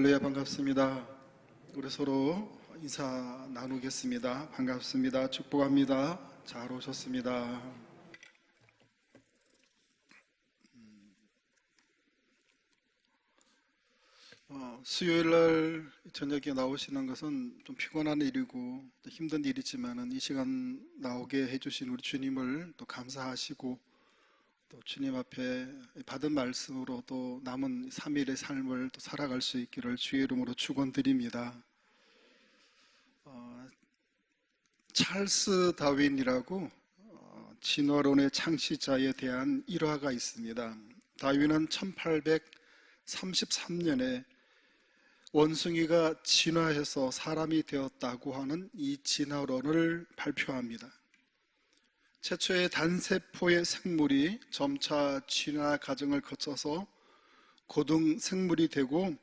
할렐루야, 반갑습니다. 우리 서로 인사 나누겠습니다. 반갑습니다. 축복합니다. 잘 오셨습니다. 수요일 날 저녁에 나오시는 것은 좀 피곤한 일이고 힘든 일이지만은 이 시간 나오게 해주신 우리 주님을 또 감사하시고 또 주님 앞에 받은 말씀으로 또 남은 3일의 삶을 또 살아갈 수 있기를 주의 이름으로 축원드립니다. 찰스 다윈이라고 진화론의 창시자에 대한 일화가 있습니다. 다윈은 1833년에 원숭이가 진화해서 사람이 되었다고 하는 이 진화론을 발표합니다. 최초의 단세포의 생물이 점차 진화 과정을 거쳐서 고등 생물이 되고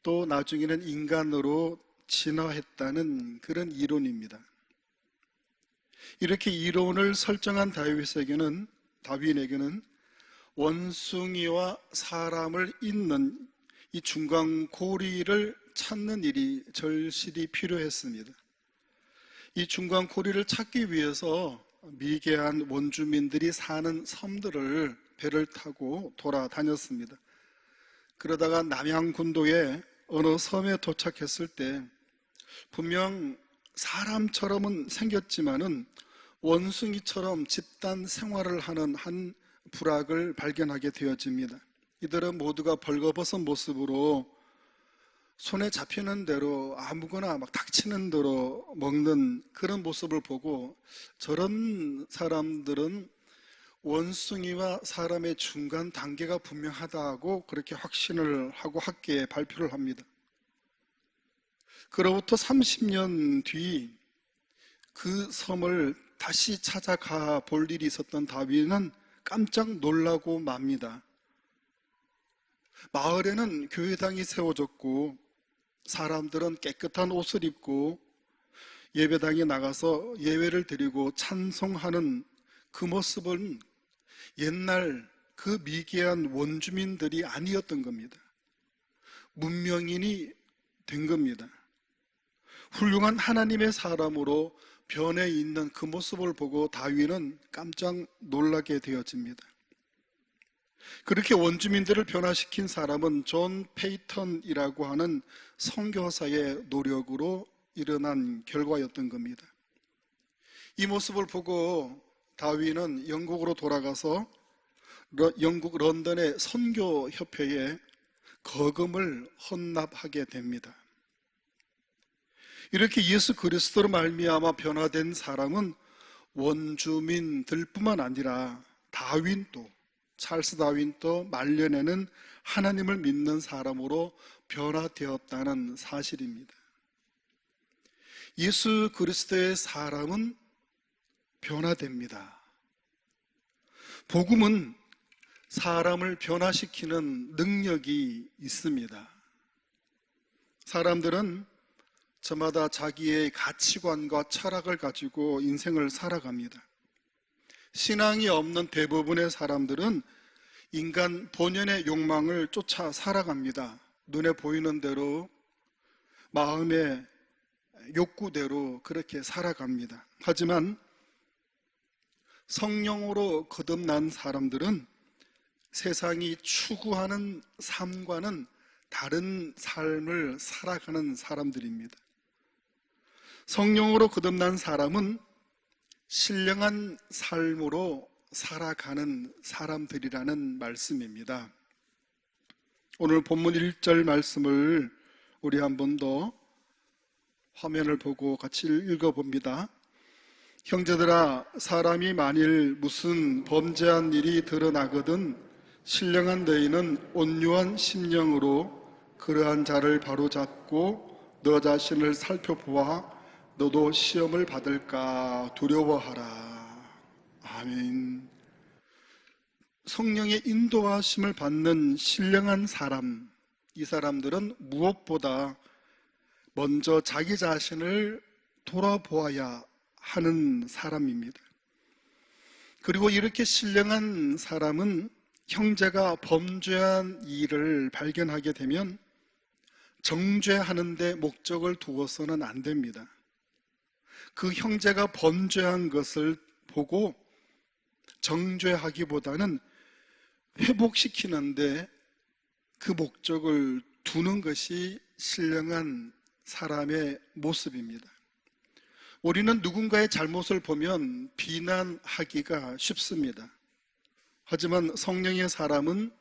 또 나중에는 인간으로 진화했다는 그런 이론입니다. 이렇게 이론을 설정한 다윈에게는 원숭이와 사람을 잇는 이 중간 고리를 찾는 일이 절실히 필요했습니다. 이 중간 고리를 찾기 위해서 미개한 원주민들이 사는 섬들을 배를 타고 돌아다녔습니다. 그러다가 남양군도의 어느 섬에 도착했을 때 분명 사람처럼은 생겼지만은 원숭이처럼 집단 생활을 하는 한 부락을 발견하게 되어집니다. 이들은 모두가 벌거벗은 모습으로 손에 잡히는 대로 아무거나 막 닥치는 대로 먹는 그런 모습을 보고 저런 사람들은 원숭이와 사람의 중간 단계가 분명하다고 그렇게 확신을 하고 학계에 발표를 합니다. 그로부터 30년 뒤 그 섬을 다시 찾아가 볼 일이 있었던 다윈은 깜짝 놀라고 맙니다. 마을에는 교회당이 세워졌고 사람들은 깨끗한 옷을 입고 예배당에 나가서 예배를 드리고 찬송하는 그 모습은 옛날 그 미개한 원주민들이 아니었던 겁니다. 문명인이 된 겁니다. 훌륭한 하나님의 사람으로 변해 있는 그 모습을 보고 다윈은 깜짝 놀라게 되어집니다. 그렇게 원주민들을 변화시킨 사람은 존 페이턴이라고 하는 선교사의 노력으로 일어난 결과였던 겁니다. 이 모습을 보고 다윈은 영국으로 돌아가서 영국 런던의 선교협회에 거금을 헌납하게 됩니다. 이렇게 예수 그리스도로 말미암아 변화된 사람은 원주민들뿐만 아니라 찰스 다윈도 말년에는 하나님을 믿는 사람으로 변화되었다는 사실입니다. 예수 그리스도의 사람은 변화됩니다. 복음은 사람을 변화시키는 능력이 있습니다. 사람들은 저마다 자기의 가치관과 철학을 가지고 인생을 살아갑니다. 신앙이 없는 대부분의 사람들은 인간 본연의 욕망을 쫓아 살아갑니다. 눈에 보이는 대로 마음의 욕구대로 그렇게 살아갑니다. 하지만 성령으로 거듭난 사람들은 세상이 추구하는 삶과는 다른 삶을 살아가는 사람들입니다. 성령으로 거듭난 사람은 신령한 삶으로 살아가는 사람들이라는 말씀입니다. 오늘 본문 1절 말씀을 우리 한 번 더 화면을 보고 같이 읽어봅니다. 형제들아, 사람이 만일 무슨 범죄한 일이 드러나거든 신령한 너희는 온유한 심령으로 그러한 자를 바로잡고 너 자신을 살펴보아 너도 시험을 받을까 두려워하라. 아멘. 성령의 인도하심을 받는 신령한 사람, 이 사람들은 무엇보다 먼저 자기 자신을 돌아보아야 하는 사람입니다. 그리고 이렇게 신령한 사람은 형제가 범죄한 일을 발견하게 되면 정죄하는 데 목적을 두어서는 안 됩니다. 그 형제가 범죄한 것을 보고 정죄하기보다는 회복시키는데 그 목적을 두는 것이 신령한 사람의 모습입니다. 우리는 누군가의 잘못을 보면 비난하기가 쉽습니다. 하지만 성령의 사람은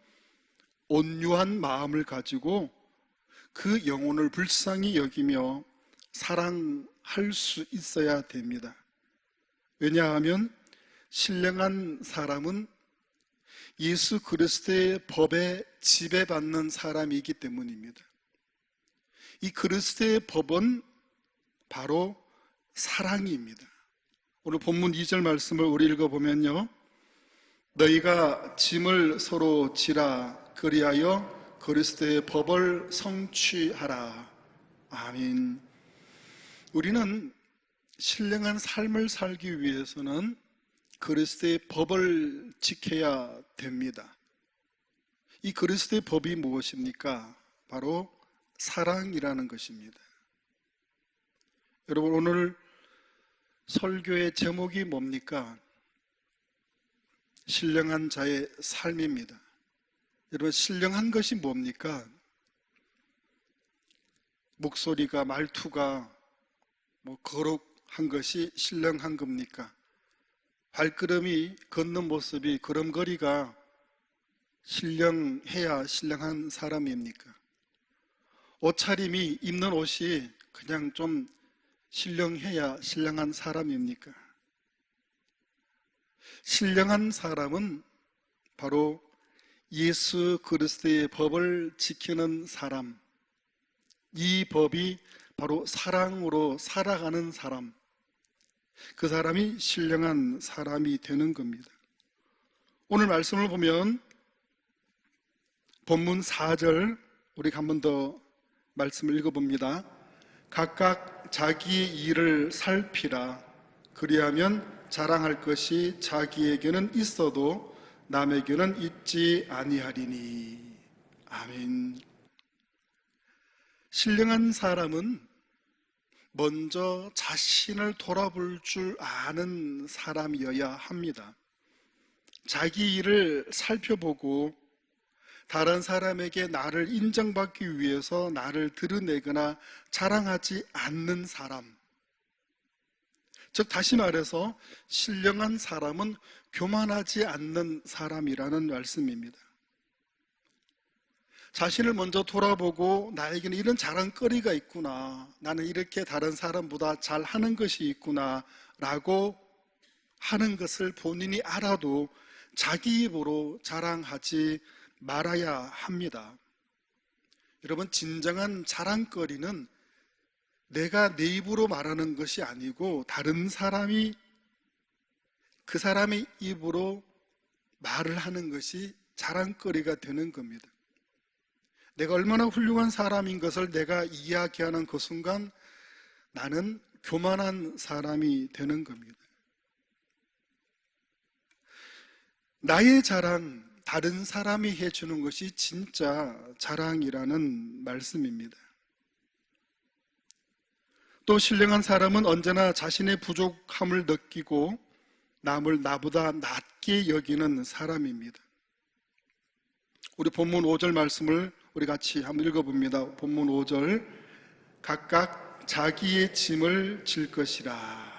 온유한 마음을 가지고 그 영혼을 불쌍히 여기며 사랑할 수 있어야 됩니다. 왜냐하면 신령한 사람은 예수 그리스도의 법에 지배받는 사람이기 때문입니다. 이 그리스도의 법은 바로 사랑입니다. 오늘 본문 2절 말씀을 우리 읽어보면요, 너희가 짐을 서로 지라 그리하여 그리스도의 법을 성취하라. 아멘. 우리는 신령한 삶을 살기 위해서는 그리스도의 법을 지켜야 됩니다. 이 그리스도의 법이 무엇입니까? 바로 사랑이라는 것입니다. 여러분, 오늘 설교의 제목이 뭡니까? 신령한 자의 삶입니다. 여러분, 신령한 것이 뭡니까? 목소리가, 말투가 거룩한 것이 신령한 겁니까? 발걸음이, 걷는 모습이, 걸음걸이가 신령해야 신령한 사람입니까? 옷차림이, 입는 옷이 그냥 좀 신령해야 신령한 사람입니까? 신령한 사람은 바로 예수 그리스도의 법을 지키는 사람, 이 법이 바로 사랑으로 살아가는 사람, 그 사람이 신령한 사람이 되는 겁니다. 오늘 말씀을 보면 본문 4절 우리가 한 번 더 말씀을 읽어봅니다. 각각 자기의 일을 살피라. 그리하면 자랑할 것이 자기에게는 있어도 남에게는 있지 아니하리니. 아멘. 신령한 사람은 먼저 자신을 돌아볼 줄 아는 사람이어야 합니다. 자기 일을 살펴보고 다른 사람에게 나를 인정받기 위해서 나를 드러내거나 자랑하지 않는 사람, 즉 다시 말해서 신령한 사람은 교만하지 않는 사람이라는 말씀입니다. 자신을 먼저 돌아보고 나에게는 이런 자랑거리가 있구나, 나는 이렇게 다른 사람보다 잘하는 것이 있구나 라고 하는 것을 본인이 알아도 자기 입으로 자랑하지 말아야 합니다. 여러분, 진정한 자랑거리는 내가 내 입으로 말하는 것이 아니고 다른 사람이 그 사람의 입으로 말을 하는 것이 자랑거리가 되는 겁니다. 내가 얼마나 훌륭한 사람인 것을 내가 이야기하는 그 순간 나는 교만한 사람이 되는 겁니다. 나의 자랑, 다른 사람이 해주는 것이 진짜 자랑이라는 말씀입니다. 또 신령한 사람은 언제나 자신의 부족함을 느끼고 남을 나보다 낮게 여기는 사람입니다. 우리 본문 5절 말씀을 우리 같이 한번 읽어봅니다. 본문 5절, 각각 자기의 짐을 질 것이라.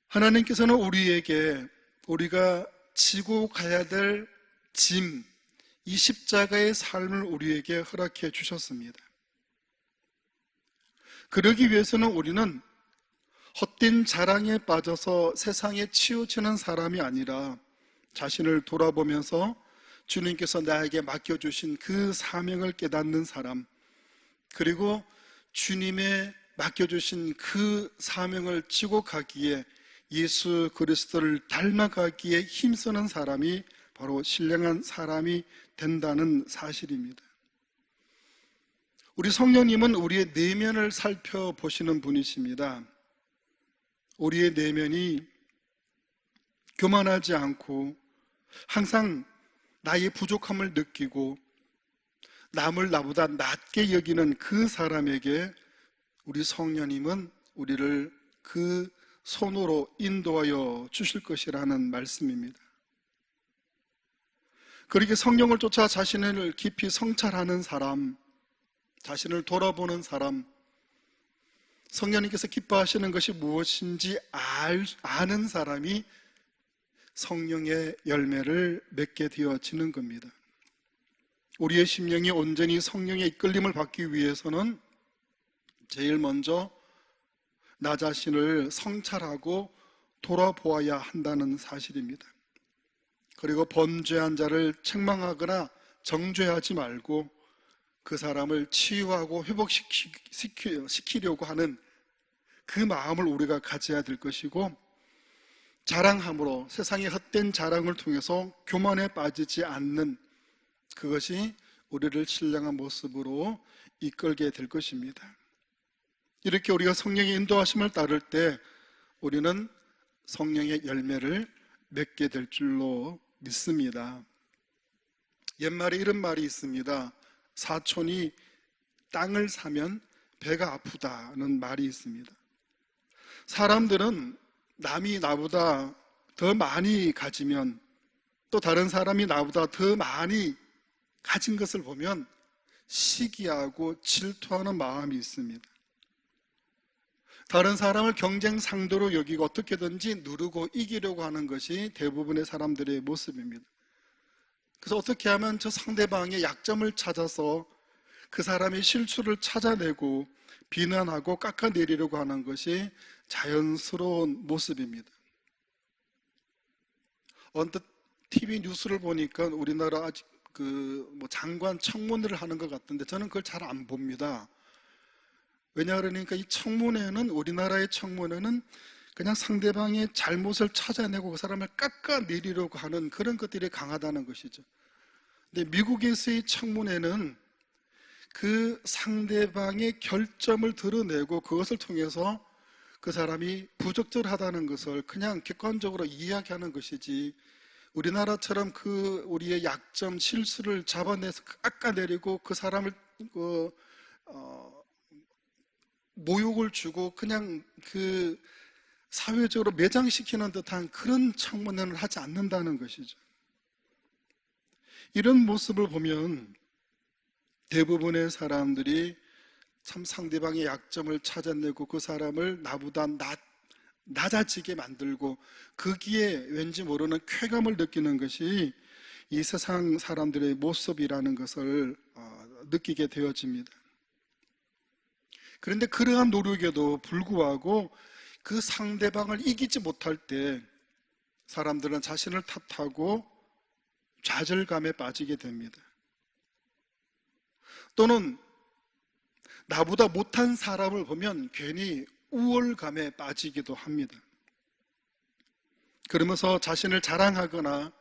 하나님께서는 우리에게 우리가 지고 가야 될 짐, 이 십자가의 삶을 우리에게 허락해 주셨습니다. 그러기 위해서는 우리는 헛된 자랑에 빠져서 세상에 치우치는 사람이 아니라 자신을 돌아보면서 주님께서 나에게 맡겨주신 그 사명을 깨닫는 사람, 그리고 주님의 맡겨주신 그 사명을 지고 가기에 예수 그리스도를 닮아가기에 힘쓰는 사람이 바로 신령한 사람이 된다는 사실입니다. 우리 성령님은 우리의 내면을 살펴보시는 분이십니다. 우리의 내면이 교만하지 않고 항상 나의 부족함을 느끼고 남을 나보다 낮게 여기는 그 사람에게 우리 성령님은 우리를 그 손으로 인도하여 주실 것이라는 말씀입니다. 그렇게 성령을 쫓아 자신을 깊이 성찰하는 사람, 자신을 돌아보는 사람, 성령님께서 기뻐하시는 것이 무엇인지 아는 사람이 성령의 열매를 맺게 되어지는 겁니다. 우리의 심령이 온전히 성령의 이끌림을 받기 위해서는 제일 먼저 나 자신을 성찰하고 돌아보아야 한다는 사실입니다. 그리고 범죄한 자를 책망하거나 정죄하지 말고 그 사람을 치유하고 회복시키려고 하는 그 마음을 우리가 가져야 될 것이고, 자랑함으로 세상의 헛된 자랑을 통해서 교만에 빠지지 않는 그것이 우리를 신령한 모습으로 이끌게 될 것입니다. 이렇게 우리가 성령의 인도하심을 따를 때 우리는 성령의 열매를 맺게 될 줄로 믿습니다. 옛말에 이런 말이 있습니다. 사촌이 땅을 사면 배가 아프다는 말이 있습니다. 사람들은 남이 나보다 더 많이 가지면, 또 다른 사람이 나보다 더 많이 가진 것을 보면 시기하고 질투하는 마음이 있습니다. 다른 사람을 경쟁 상대로 여기고 어떻게든지 누르고 이기려고 하는 것이 대부분의 사람들의 모습입니다. 그래서 어떻게 하면 저 상대방의 약점을 찾아서 그 사람의 실수를 찾아내고 비난하고 깎아내리려고 하는 것이 자연스러운 모습입니다. 언뜻 TV 뉴스를 보니까 우리나라 아직 장관 청문회를 하는 것 같은데 저는 그걸 잘 안 봅니다. 왜냐 그러니까 이 청문회는, 우리나라의 청문회는 그냥 상대방의 잘못을 찾아내고 그 사람을 깎아내리려고 하는 그런 것들이 강하다는 것이죠. 근데 미국에서의 청문회는 그 상대방의 결점을 드러내고 그것을 통해서 그 사람이 부적절하다는 것을 그냥 객관적으로 이야기하는 것이지, 우리나라처럼 우리의 약점, 실수를 잡아내서 깎아내리고 그 사람을 모욕을 주고 그냥 사회적으로 매장시키는 듯한 그런 청문회를 하지 않는다는 것이죠. 이런 모습을 보면 대부분의 사람들이 참 상대방의 약점을 찾아내고 그 사람을 나보다 낮아지게 만들고 거기에 왠지 모르는 쾌감을 느끼는 것이 이 세상 사람들의 모습이라는 것을 느끼게 되어집니다. 그런데 그러한 노력에도 불구하고 그 상대방을 이기지 못할 때 사람들은 자신을 탓하고 좌절감에 빠지게 됩니다. 또는 나보다 못한 사람을 보면 괜히 우월감에 빠지기도 합니다. 그러면서 자신을 자랑하거나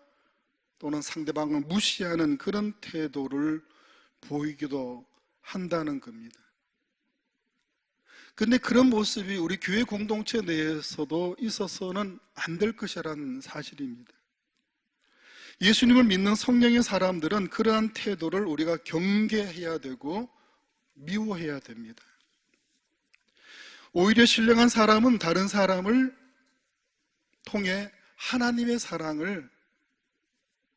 또는 상대방을 무시하는 그런 태도를 보이기도 한다는 겁니다. 그런데 그런 모습이 우리 교회 공동체 내에서도 있어서는 안 될 것이라는 사실입니다. 예수님을 믿는 성령의 사람들은 그러한 태도를 우리가 경계해야 되고 미워해야 됩니다. 오히려 신령한 사람은 다른 사람을 통해 하나님의 사랑을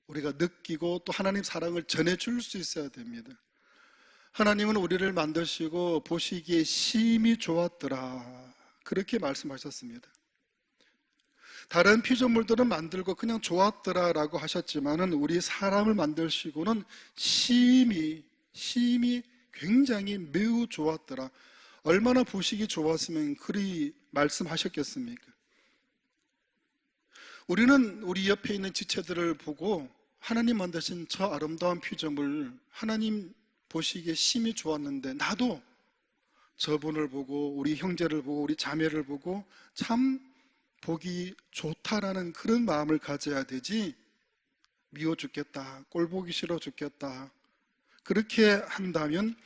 우리가 느끼고 또 하나님 사랑을 전해줄 수 있어야 됩니다. 하나님은 우리를 만드시고 보시기에 심히 좋았더라, 그렇게 말씀하셨습니다. 다른 피조물들은 만들고 그냥 좋았더라 라고 하셨지만은 우리 사람을 만드시고는 심히 굉장히 매우 좋았더라. 얼마나 보시기 좋았으면 그리 말씀하셨겠습니까? 우리는 우리 옆에 있는 지체들을 보고 하나님 만드신 저 아름다운 피조물, 하나님 보시기에 심히 좋았는데 나도 저분을 보고 우리 형제를 보고 우리 자매를 보고 참 보기 좋다라는 그런 마음을 가져야 되지, 미워 죽겠다, 꼴 보기 싫어 죽겠다, 그렇게 한다면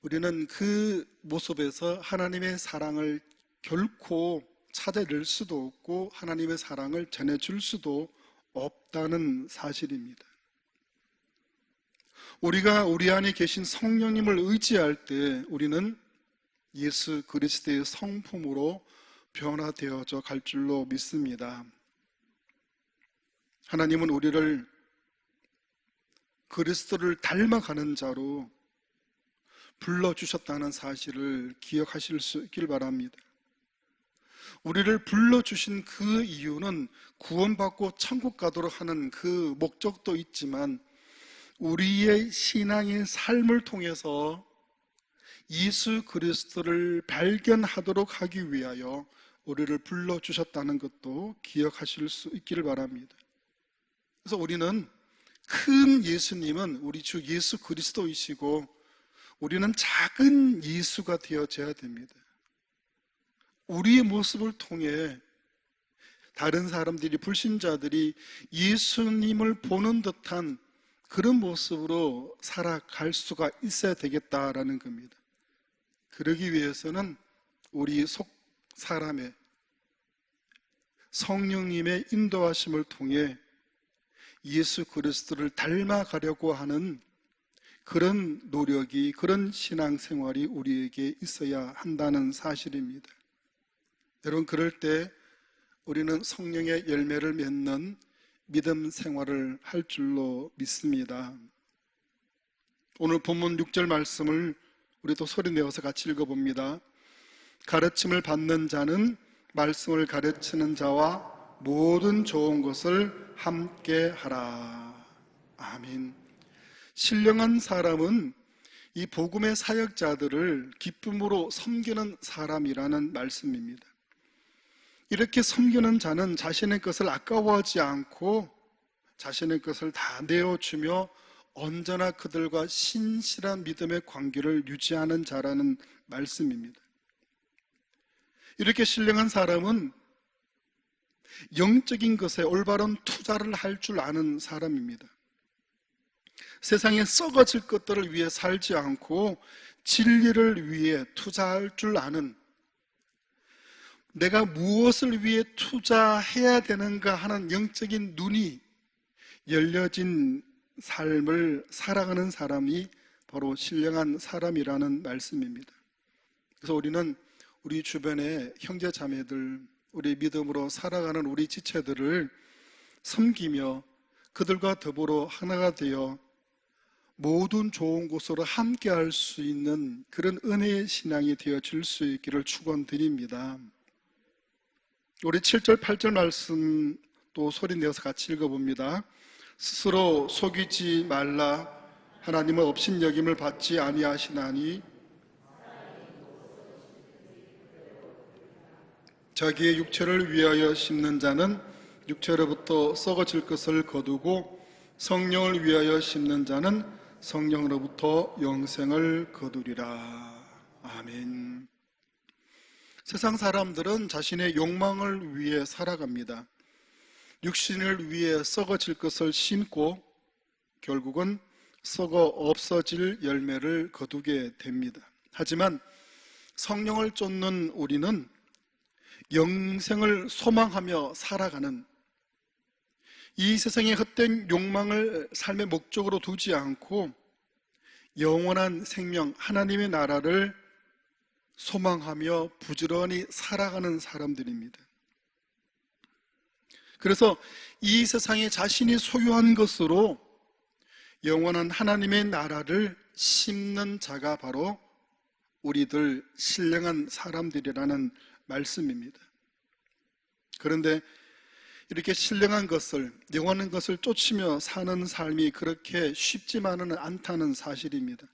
우리는 그 모습에서 하나님의 사랑을 결코 찾아낼 수도 없고 하나님의 사랑을 전해줄 수도 없다는 사실입니다. 우리가 우리 안에 계신 성령님을 의지할 때 우리는 예수 그리스도의 성품으로 변화되어져 갈 줄로 믿습니다. 하나님은 우리를 그리스도를 닮아가는 자로 불러주셨다는 사실을 기억하실 수 있길 바랍니다. 우리를 불러주신 그 이유는 구원받고 천국 가도록 하는 그 목적도 있지만 우리의 신앙의 삶을 통해서 예수 그리스도를 발견하도록 하기 위하여 우리를 불러주셨다는 것도 기억하실 수 있기를 바랍니다. 그래서 우리는 큰 예수님은 우리 주 예수 그리스도이시고 우리는 작은 예수가 되어져야 됩니다. 우리의 모습을 통해 다른 사람들이, 불신자들이 예수님을 보는 듯한 그런 모습으로 살아갈 수가 있어야 되겠다라는 겁니다. 그러기 위해서는 우리 속 사람의 성령님의 인도하심을 통해 예수 그리스도를 닮아가려고 하는 그런 노력이, 그런 신앙생활이 우리에게 있어야 한다는 사실입니다. 여러분, 그럴 때 우리는 성령의 열매를 맺는 믿음 생활을 할 줄로 믿습니다. 오늘 본문 6절 말씀을 우리도 소리내어서 같이 읽어봅니다. 가르침을 받는 자는 말씀을 가르치는 자와 모든 좋은 것을 함께 하라. 아멘. 신령한 사람은 이 복음의 사역자들을 기쁨으로 섬기는 사람이라는 말씀입니다. 이렇게 섬기는 자는 자신의 것을 아까워하지 않고 자신의 것을 다 내어주며 언제나 그들과 신실한 믿음의 관계를 유지하는 자라는 말씀입니다. 이렇게 신령한 사람은 영적인 것에 올바른 투자를 할 줄 아는 사람입니다. 세상에 썩어질 것들을 위해 살지 않고 진리를 위해 투자할 줄 아는, 내가 무엇을 위해 투자해야 되는가 하는 영적인 눈이 열려진 삶을 살아가는 사람이 바로 신령한 사람이라는 말씀입니다. 그래서 우리는 우리 주변의 형제 자매들, 우리 믿음으로 살아가는 우리 지체들을 섬기며 그들과 더불어 하나가 되어 모든 좋은 곳으로 함께 할 수 있는 그런 은혜의 신앙이 되어질 수 있기를 축원드립니다. 우리 7절 8절 말씀 또 소리 내어서 같이 읽어봅니다. 스스로 속이지 말라. 하나님은 업신여김을 받지 아니하시나니 자기의 육체를 위하여 심는 자는 육체로부터 썩어질 것을 거두고 성령을 위하여 심는 자는 성령으로부터 영생을 거두리라. 아멘. 세상 사람들은 자신의 욕망을 위해 살아갑니다. 육신을 위해 썩어질 것을 심고 결국은 썩어 없어질 열매를 거두게 됩니다. 하지만 성령을 쫓는 우리는 영생을 소망하며 살아가는, 이 세상의 헛된 욕망을 삶의 목적으로 두지 않고 영원한 생명, 하나님의 나라를 소망하며 부지런히 살아가는 사람들입니다. 그래서 이 세상에 자신이 소유한 것으로 영원한 하나님의 나라를 심는 자가 바로 우리들 신령한 사람들이라는 말씀입니다. 그런데 이렇게 신령한 것을, 영원한 것을 쫓으며 사는 삶이 그렇게 쉽지만은 않다는 사실입니다.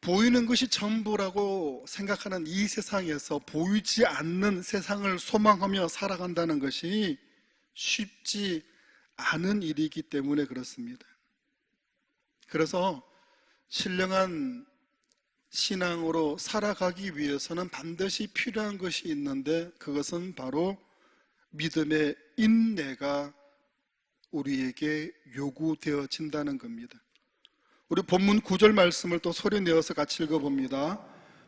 보이는 것이 전부라고 생각하는 이 세상에서 보이지 않는 세상을 소망하며 살아간다는 것이 쉽지 않은 일이기 때문에 그렇습니다. 그래서 신령한 신앙으로 살아가기 위해서는 반드시 필요한 것이 있는데 그것은 바로 믿음의 인내가 우리에게 요구되어진다는 겁니다. 우리 본문 9절 말씀을 또 소리내어서 같이 읽어봅니다.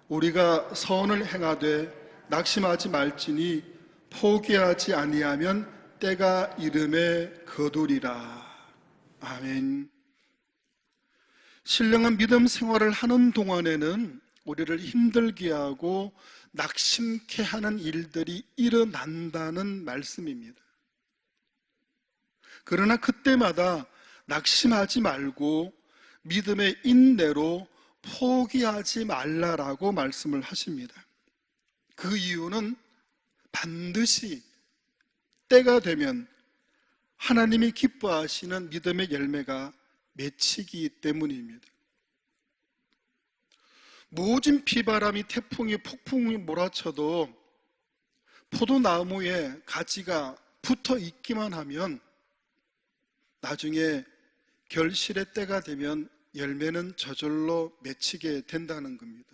우리가 선을 행하되 낙심하지 말지니 포기하지 아니하면 때가 이름에 거두리라. 아멘. 신령한 믿음 생활을 하는 동안에는 우리를 힘들게 하고 낙심케 하는 일들이 일어난다는 말씀입니다. 그러나 그때마다 낙심하지 말고 믿음의 인내로 포기하지 말라라고 말씀을 하십니다. 그 이유는 반드시 때가 되면 하나님이 기뻐하시는 믿음의 열매가 맺히기 때문입니다. 모진 비바람이, 태풍이, 폭풍이 몰아쳐도 포도나무에 가지가 붙어 있기만 하면 나중에 결실의 때가 되면 열매는 저절로 맺히게 된다는 겁니다.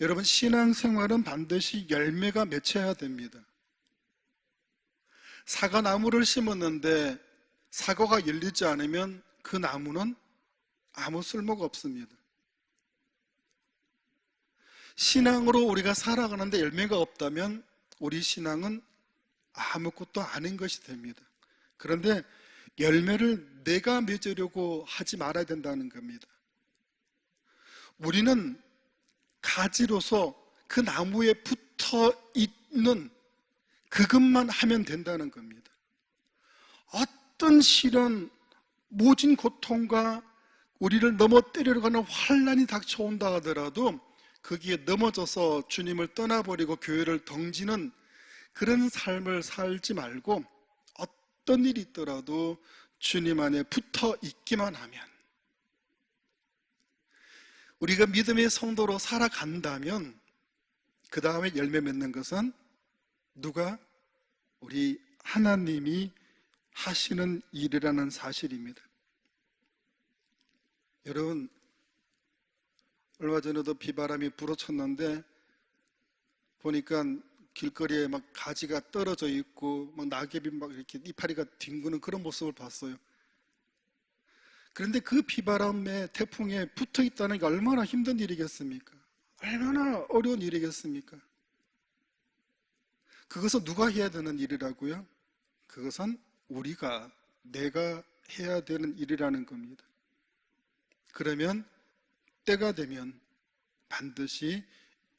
여러분, 신앙생활은 반드시 열매가 맺혀야 됩니다. 사과나무를 심었는데 사과가 열리지 않으면 그 나무는 아무 쓸모가 없습니다. 신앙으로 우리가 살아가는데 열매가 없다면 우리 신앙은 아무것도 아닌 것이 됩니다. 그런데 열매를 내가 맺으려고 하지 말아야 된다는 겁니다. 우리는 가지로서 그 나무에 붙어 있는 그것만 하면 된다는 겁니다. 어떤 시련, 모진 고통과 우리를 넘어뜨리려고 하는 환난이 닥쳐온다 하더라도 거기에 넘어져서 주님을 떠나버리고 교회를 덩지는 그런 삶을 살지 말고 어떤 일이 있더라도 주님 안에 붙어 있기만 하면, 우리가 믿음의 성도로 살아간다면 그 다음에 열매 맺는 것은 누가? 우리 하나님이 하시는 일이라는 사실입니다. 여러분, 얼마 전에도 비바람이 불어쳤는데 보니까 길거리에 막 가지가 떨어져 있고 막 낙엽이 막 이렇게 이파리가 뒹구는 그런 모습을 봤어요. 그런데 그 비바람에, 태풍에 붙어 있다는 게 얼마나 힘든 일이겠습니까? 얼마나 어려운 일이겠습니까? 그것은 누가 해야 되는 일이라고요? 그것은 내가 해야 되는 일이라는 겁니다. 그러면 때가 되면 반드시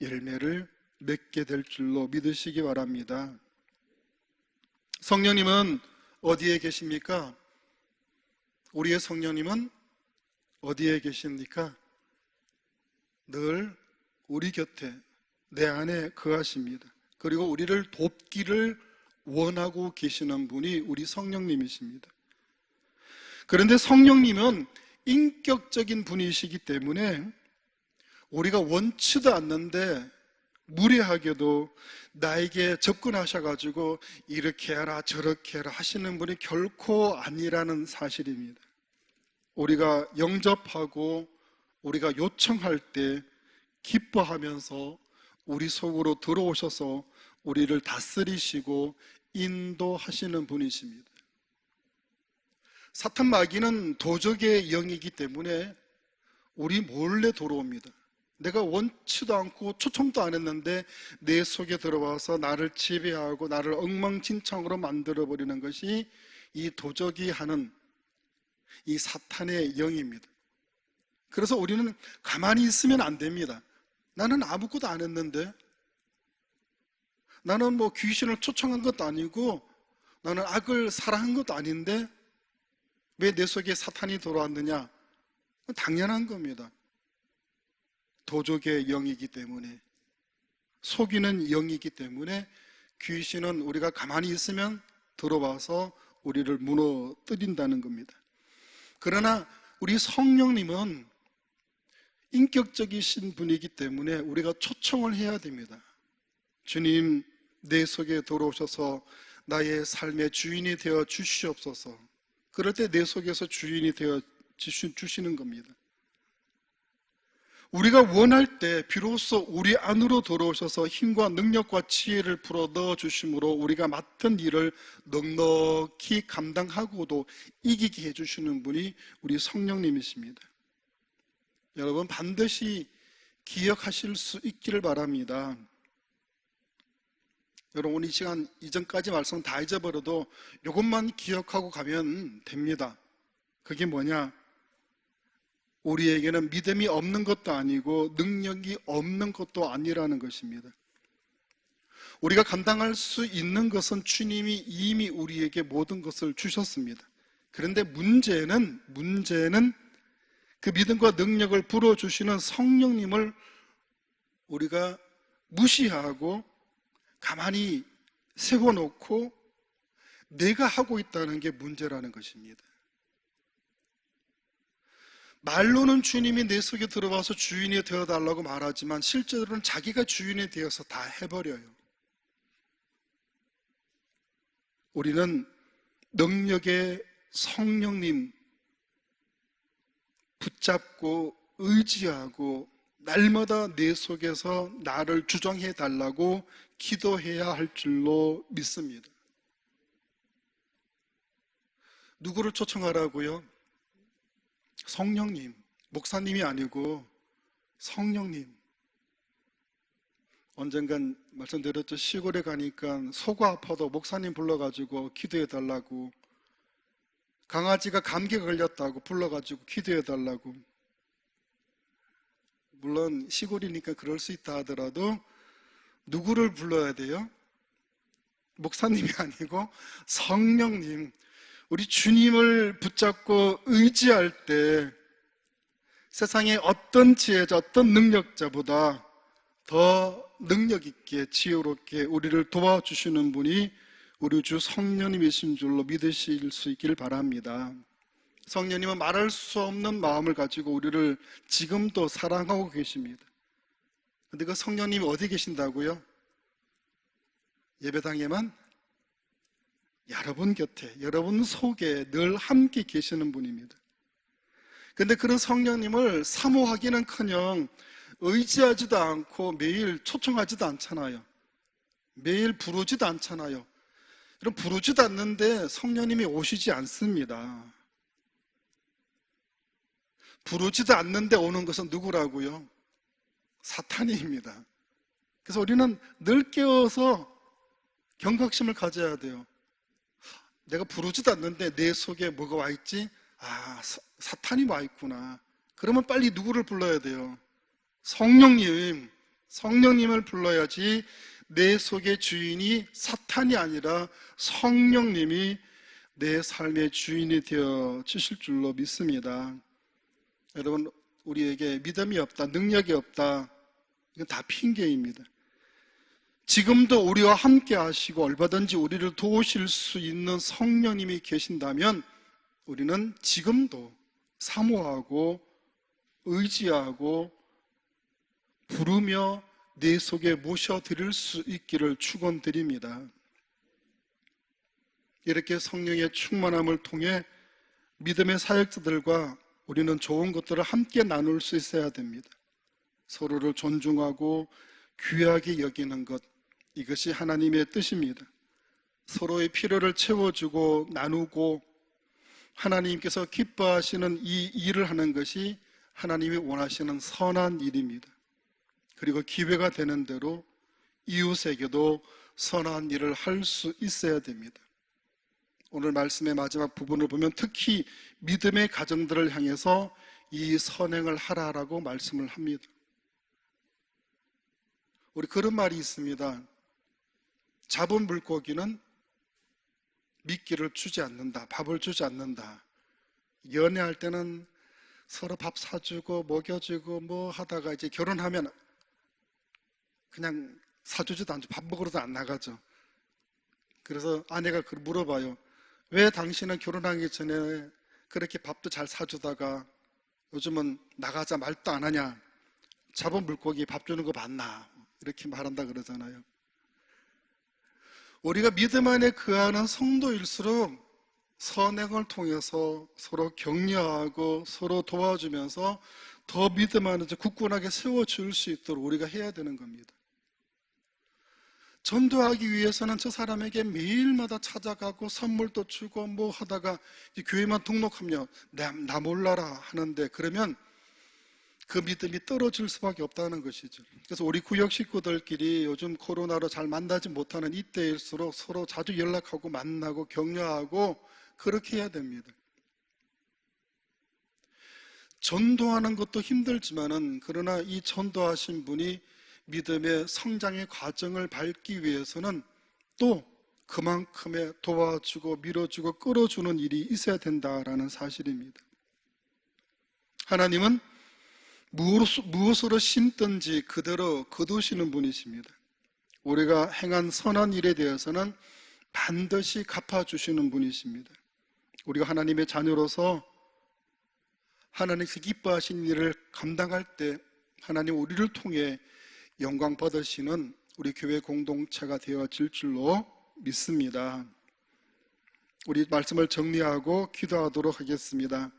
열매를 맺게 될 줄로 믿으시기 바랍니다. 성령님은 어디에 계십니까? 우리의 성령님은 어디에 계십니까? 늘 우리 곁에, 내 안에 거하십니다. 그리고 우리를 돕기를 원하고 계시는 분이 우리 성령님이십니다. 그런데 성령님은 인격적인 분이시기 때문에 우리가 원치도 않는데 무례하게도 나에게 접근하셔가지고 이렇게 해라 저렇게 해라 하시는 분이 결코 아니라는 사실입니다. 우리가 영접하고 우리가 요청할 때 기뻐하면서 우리 속으로 들어오셔서 우리를 다스리시고 인도하시는 분이십니다. 사탄 마귀는 도적의 영이기 때문에 우리 몰래 들어옵니다. 내가 원치도 않고 초청도 안 했는데 내 속에 들어와서 나를 지배하고 나를 엉망진창으로 만들어버리는 것이 이 도적이 하는 이 사탄의 영입니다. 그래서 우리는 가만히 있으면 안 됩니다. 나는 아무것도 안 했는데, 나는 뭐 귀신을 초청한 것도 아니고 나는 악을 사랑한 것도 아닌데 왜 내 속에 사탄이 들어왔느냐? 당연한 겁니다. 도적의 영이기 때문에, 속이는 영이기 때문에 귀신은 우리가 가만히 있으면 들어와서 우리를 무너뜨린다는 겁니다. 그러나 우리 성령님은 인격적이신 분이기 때문에 우리가 초청을 해야 됩니다. 주님, 내 속에 들어오셔서 나의 삶의 주인이 되어 주시옵소서. 그럴 때 내 속에서 주인이 되어 주시는 겁니다. 우리가 원할 때 비로소 우리 안으로 들어오셔서 힘과 능력과 지혜를 불어 넣어주심으로 우리가 맡은 일을 넉넉히 감당하고도 이기게 해주시는 분이 우리 성령님이십니다. 여러분, 반드시 기억하실 수 있기를 바랍니다. 여러분, 이 시간 이전까지 말씀 다 잊어버려도 이것만 기억하고 가면 됩니다. 그게 뭐냐? 우리에게는 믿음이 없는 것도 아니고 능력이 없는 것도 아니라는 것입니다. 우리가 감당할 수 있는 것은 주님이 이미 우리에게 모든 것을 주셨습니다. 그런데 문제는 그 믿음과 능력을 불어주시는 성령님을 우리가 무시하고 가만히 세워놓고 내가 하고 있다는 게 문제라는 것입니다. 말로는 주님이 내 속에 들어와서 주인이 되어달라고 말하지만 실제로는 자기가 주인이 되어서 다 해버려요. 우리는 능력의 성령님 붙잡고 의지하고 날마다 내 속에서 나를 주장해 달라고 기도해야 할 줄로 믿습니다. 누구를 초청하라고요? 성령님, 목사님이 아니고 성령님. 언젠간 말씀드렸죠. 시골에 가니까 속이 아파도 목사님 불러가지고 기도해 달라고, 강아지가 감기에 걸렸다고 불러가지고 기도해 달라고. 물론 시골이니까 그럴 수 있다 하더라도 누구를 불러야 돼요? 목사님이 아니고 성령님. 우리 주님을 붙잡고 의지할 때 세상의 어떤 지혜자, 어떤 능력자보다 더 능력 있게 지혜롭게 우리를 도와주시는 분이 우리 주 성령님이신 줄로 믿으실 수 있길 바랍니다. 성령님은 말할 수 없는 마음을 가지고 우리를 지금도 사랑하고 계십니다. 그런데 그 성령님이 어디 계신다고요? 예배당에만? 여러분 곁에, 여러분 속에 늘 함께 계시는 분입니다. 그런데 그런 성령님을 사모하기는커녕 의지하지도 않고 매일 초청하지도 않잖아요. 매일 부르지도 않잖아요. 그럼 부르지도 않는데 성령님이 오시지 않습니다. 부르지도 않는데 오는 것은 누구라고요? 사탄입니다. 그래서 우리는 늘 깨어서 경각심을 가져야 돼요. 내가 부르지도 않는데 내 속에 뭐가 와 있지? 아, 사탄이 와 있구나. 그러면 빨리 누구를 불러야 돼요? 성령님을 불러야지. 내 속의 주인이 사탄이 아니라 성령님이 내 삶의 주인이 되어 주실 줄로 믿습니다. 여러분, 우리에게 믿음이 없다, 능력이 없다, 이건 다 핑계입니다. 지금도 우리와 함께 하시고 얼마든지 우리를 도우실 수 있는 성령님이 계신다면 우리는 지금도 사모하고 의지하고 부르며 내 속에 모셔드릴 수 있기를 축원드립니다. 이렇게 성령의 충만함을 통해 믿음의 사역자들과 우리는 좋은 것들을 함께 나눌 수 있어야 됩니다. 서로를 존중하고 귀하게 여기는 것, 이것이 하나님의 뜻입니다. 서로의 필요를 채워주고 나누고 하나님께서 기뻐하시는 이 일을 하는 것이 하나님이 원하시는 선한 일입니다. 그리고 기회가 되는 대로 이웃에게도 선한 일을 할 수 있어야 됩니다. 오늘 말씀의 마지막 부분을 보면 특히 믿음의 가정들을 향해서 이 선행을 하라라고 말씀을 합니다. 우리 그런 말이 있습니다. 잡은 물고기는 미끼를 주지 않는다, 밥을 주지 않는다. 연애할 때는 서로 밥 사주고 먹여주고 뭐 하다가 이제 결혼하면 그냥 사주지도 않죠. 밥 먹으러도 안 나가죠. 그래서 아내가 물어봐요. 왜 당신은 결혼하기 전에 그렇게 밥도 잘 사주다가 요즘은 나가자 말도 안 하냐? 잡은 물고기 밥 주는 거 봤나? 이렇게 말한다 그러잖아요. 우리가 믿음 안에 거하는 성도일수록 선행을 통해서 서로 격려하고 서로 도와주면서 더 믿음 안에 굳건하게 세워줄 수 있도록 우리가 해야 되는 겁니다. 전도하기 위해서는 저 사람에게 매일마다 찾아가고 선물도 주고 뭐 하다가 교회만 등록하면 나 몰라라 하는데 그러면 그 믿음이 떨어질 수밖에 없다는 것이죠. 그래서 우리 구역 식구들끼리 요즘 코로나로 잘 만나지 못하는 이때일수록 서로 자주 연락하고 만나고 격려하고 그렇게 해야 됩니다. 전도하는 것도 힘들지만은 그러나 이 전도하신 분이 믿음의 성장의 과정을 밟기 위해서는 또 그만큼의 도와주고 밀어주고 끌어주는 일이 있어야 된다라는 사실입니다. 하나님은 무엇으로 심든지 그대로 거두시는 분이십니다. 우리가 행한 선한 일에 대해서는 반드시 갚아주시는 분이십니다. 우리가 하나님의 자녀로서 하나님께서 기뻐하신 일을 감당할 때 하나님 우리를 통해 영광 받으시는 우리 교회 공동체가 되어질 줄로 믿습니다. 우리 말씀을 정리하고 기도하도록 하겠습니다.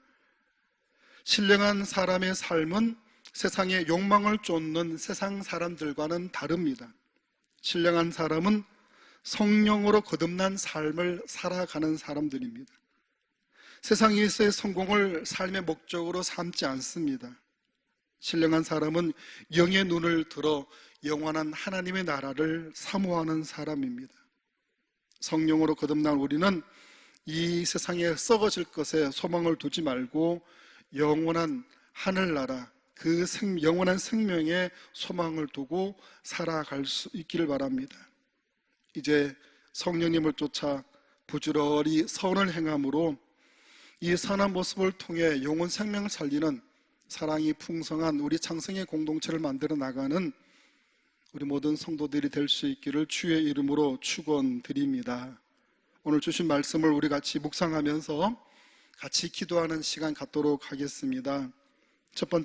신령한 사람의 삶은 세상의 욕망을 쫓는 세상 사람들과는 다릅니다. 신령한 사람은 성령으로 거듭난 삶을 살아가는 사람들입니다. 세상에서의 성공을 삶의 목적으로 삼지 않습니다. 신령한 사람은 영의 눈을 들어 영원한 하나님의 나라를 사모하는 사람입니다. 성령으로 거듭난 우리는 이 세상에 썩어질 것에 소망을 두지 말고 영원한 하늘나라, 그 영원한 생명에 소망을 두고 살아갈 수 있기를 바랍니다. 이제 성령님을 쫓아 부지런히 선을 행함으로 이 선한 모습을 통해 영혼 생명을 살리는 사랑이 풍성한 우리 창성의 공동체를 만들어 나가는 우리 모든 성도들이 될 수 있기를 주의 이름으로 축원드립니다. 오늘 주신 말씀을 우리 같이 묵상하면서 같이 기도하는 시간 갖도록 하겠습니다. 첫 번째